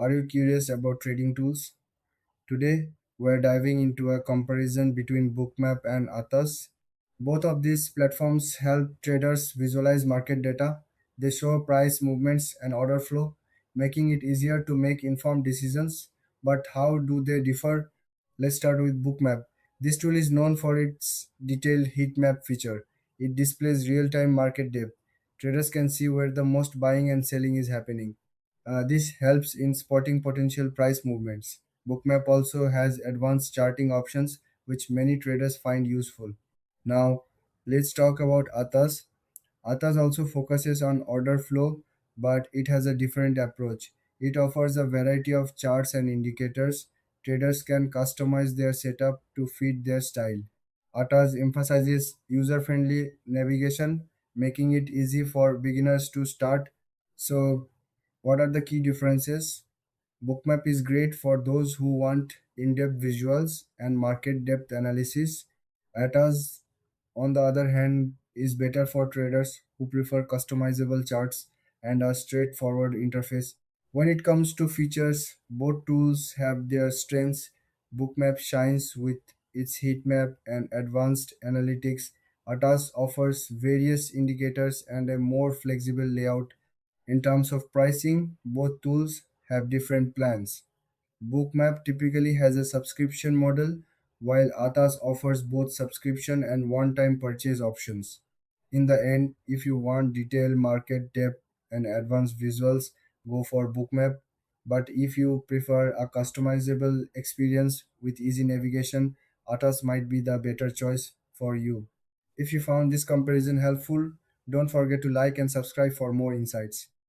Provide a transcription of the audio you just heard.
Are you curious about trading tools? Today, we're diving into a comparison between Bookmap and Athos. Both of these platforms help traders visualize market data. They show price movements and order flow, making it easier to make informed decisions. But how do they differ? Let's start with Bookmap. This tool is known for its detailed heat map feature. It displays real time market depth. Traders can see where the most buying and selling is happening. This helps in spotting potential price movements. Bookmap also has advanced charting options, which many traders find useful. Now, let's talk about Athas. Athas also focuses on order flow, but it has a different approach. It offers a variety of charts and indicators. Traders can customize their setup to fit their style. Athas emphasizes user friendly navigation, making it easy for beginners to start. So, what are the key differences? Bookmap is great for those who want in-depth visuals and market depth analysis. Atas, on the other hand, is better for traders who prefer customizable charts and a straightforward interface. When it comes to features, both tools have their strengths. Bookmap shines with its heat map and advanced analytics. Atas offers various indicators and a more flexible layout. In terms of pricing, both tools have different plans. Bookmap typically has a subscription model, while Athas offers both subscription and one time purchase options. In the end, if you want detailed market depth and advanced visuals, go for Bookmap. But if you prefer a customizable experience with easy navigation, Athas might be the better choice for you. If you found this comparison helpful, don't forget to like and subscribe for more insights.